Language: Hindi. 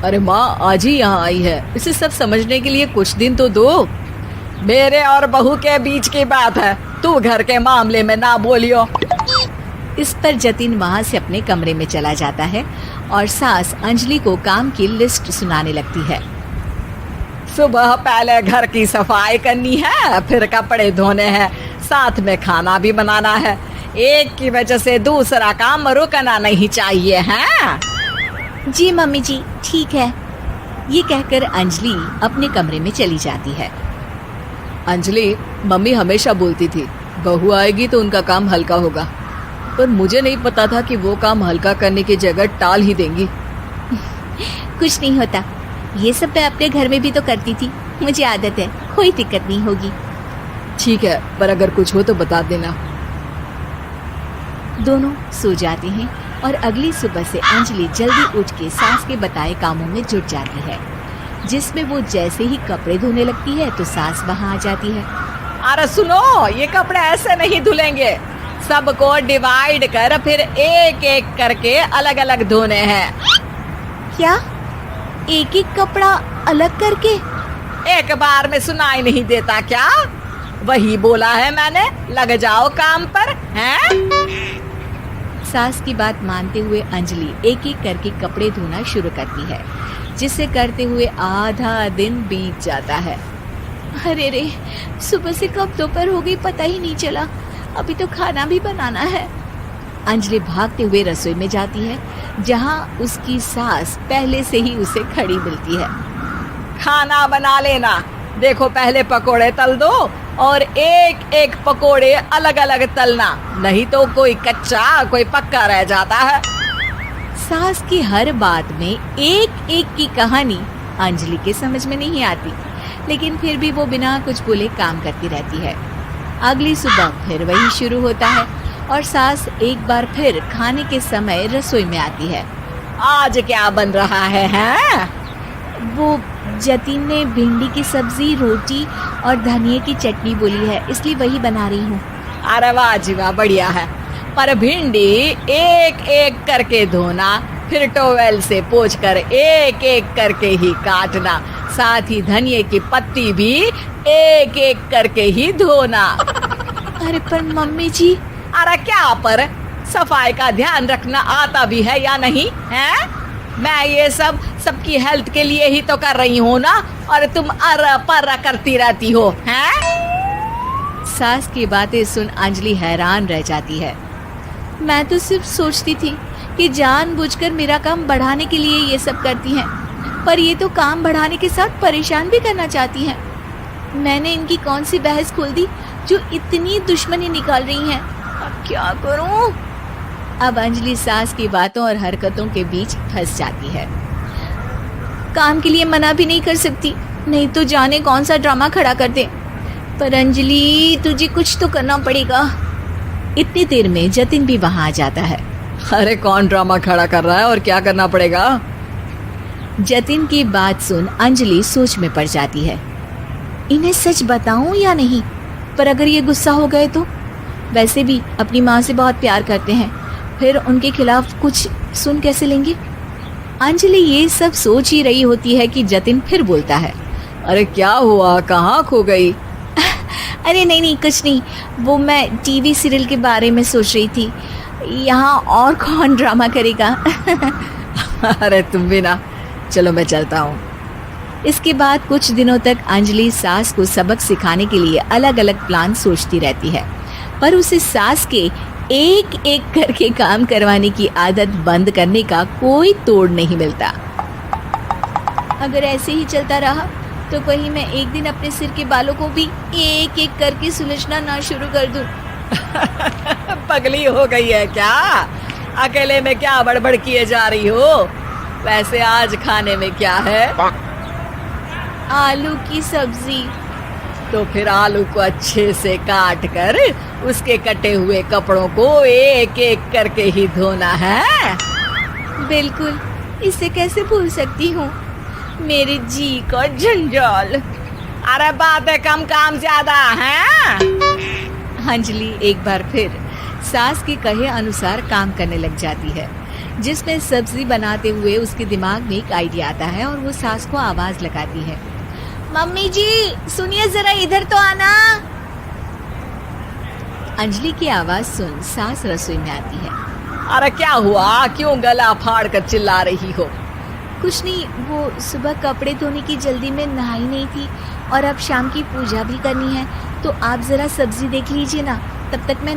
अरे माँ आज ही यहाँ आई है, इसे सब समझने के लिए कुछ दिन तो दो। मेरे और बहू के बीच की बात है, तू घर के मामले में ना बोलियो। इस पर जतिन वहाँ से अपने कमरे में चला जाता है और सास अंजलि को काम की लिस्ट सुनाने लगती है। सुबह पहले घर की सफाई करनी है, फिर कपड़े धोने हैं, साथ में खाना भी बनाना है। एक की वजह से दूसरा काम रुकना नहीं चाहिए है। जी मम्मी जी ठीक है। ये कहकर अंजलि अपने कमरे में चली जाती है। अंजलि, मम्मी हमेशा बोलती थी बहू आएगी तो उनका काम हल्का होगा, पर मुझे नहीं पता था कि वो काम हल्का करने की जगह टाल ही देंगी। कुछ नहीं होता, ये सब मैं अपने घर में भी तो करती थी, मुझे आदत है, कोई दिक्कत नहीं होगी। ठीक है, पर अगर कुछ हो तो बता देना। दोनों सो जाते हैं और अगली सुबह से अंजलि जल्दी उठ के सास के बताए कामों में जुट जाती है, जिसमें वो जैसे ही कपड़े धोने लगती है तो सास वहाँ आ जाती है। अरे सुनो, ये कपड़े ऐसे नहीं धुलेंगे, सबको डिवाइड कर फिर एक एक करके अलग अलग धोने हैं। क्या एक एक कपड़ा अलग करके? एक बार में सुनाई नहीं देता क्या? वही बोला है मैंने, लग जाओ काम पर हैं? सास की बात मानते हुए अंजलि एक एक करके कपड़े धोना शुरू करती है, जिसे करते हुए आधा दिन बीत जाता है। अरे रे, सुबह से कब दोपहर हो गई पता ही नहीं चला, अभी तो खाना भी बनाना है। अंजलि भागते हुए रसोई में जाती है, जहाँ उसकी सास पहले से ही उसे खड़ी मिलती है। खाना बना लेना, देखो पहले पकोड़े तल दो और एक एक पकोड़े अलग अलग तलना, नहीं तो कोई कच्चा कोई पक्का रह जाता है। सास की हर बात में एक एक की कहानी अंजलि के समझ में नहीं आती, लेकिन फिर भी वो बिना कुछ बोले काम करती रहती है। अगली सुबह फिर वही शुरू होता है और सास एक बार फिर खाने के समय रसोई में आती है। आज क्या बन रहा है हैं? वो जतिन ने भिंडी की सब्जी, रोटी और धनिए की चटनी बोली है, इसलिए वही बना रही हूँ। अरे वाह जी वाह, बढ़िया है, पर भिंडी एक एक करके धोना, फिर टोवेल से पोंछकर एक एक करके ही काटना, साथ ही धनिए की पत्ती भी एक एक करके ही धोना। अरे पर मम्मी जी। अरे क्या पर, सफाई का ध्यान रखना आता भी है या नहीं है? मैं ये सब सबकी हेल्थ के लिए ही तो कर रही हूँ ना, और तुम अर पर करती रहती हो हैं? सास की बातें सुन अंजलि हैरान रह जाती है। मैं तो सिर्फ सोचती थी कि जानबूझकर मेरा काम बढ़ाने के लिए ये सब करती हैं, पर ये तो काम बढ़ाने के साथ परेशान भी करना चाहती हैं। मैंने इनकी कौन सी बहस खोल दी जो इतनी दुश्मनी निकाल रही हैं? अब क्या करूं? अब अंजलि सास की बातों और हरकतों के बीच फंस जाती है। काम के लिए मना भी नहीं कर सकती, नहीं तो जाने कौन सा ड्रामा खड़ा कर दे। पर अंजलि, तुझे कुछ तो करना पड़ेगा। इतनी देर में जतिन भी वहां आ जाता है। अरे कौन ड्रामा खड़ा कर रहा है और क्या करना पड़ेगा? जतिन की बात सुन अंजलि सोच में पड़ जाती है। इन्हें सच बताऊं या नहीं? पर अगर ये गुस्सा हो गए तो? वैसे भी अपनी माँ से बहुत प्यार करते हैं, फिर उनके खिलाफ कुछ सुन कैसे लेंगे? अंजलि ये सब सोच ही रही होती है कि जतिन फिर बोलता है। अरे क्या हुआ, कहाँ खो गई? अरे नहीं कुछ नहीं, वो मैं टीवी सीरियल के बारे में सोच रही थी। यहाँ और कौन ड्रामा करेगा? अरे तुम भी ना, चलो मैं चलता हूँ। इसके बाद कुछ दिनों तक अंजलि सास को सबक सिखाने के लिए अलग अलग प्लान सोचती रहती है, पर उसे सास के एक एक करके काम करवाने की आदत बंद करने का कोई तोड़ नहीं मिलता। अगर ऐसे ही चलता रहा तो कहीं मैं एक दिन अपने सिर के बालों को भी एक एक करके सुलझना ना शुरू कर दूं। पगली हो गई है क्या? अकेले में क्या बड़बड़ किए जा रही हो? वैसे आज खाने में क्या है? आलू की सब्जी। तो फिर आलू को अच्छे से काट कर उसके कटे हुए कपड़ों को एक एक करके ही धोना है। बिल्कुल, इसे कैसे भूल सकती हूँ, मेरे जी का जंजाल। अरे बातें कम काम ज्यादा है। अंजलि एक बार फिर सास के कहे अनुसार काम करने लग जाती है। जिसमें सब्जी बनाते हुए उसके दिमाग में एक आइडिया आता है और वो सास को आवाज लगाती है, मम्मी जी सुनिए जरा इधर तो आना। अंजलि की आवाज सुन सास रसोई में आती है। अरे क्या हुआ, क्यों गला फाड़ कर चिल्ला रही हो? कुछ नहीं, वो सुबह कपड़े धोने की जल्दी में नहाई नहीं थी और अब शाम की पूजा भी करनी है, तो आप जरा सब्जी देख लीजिए ना, तब तक मैं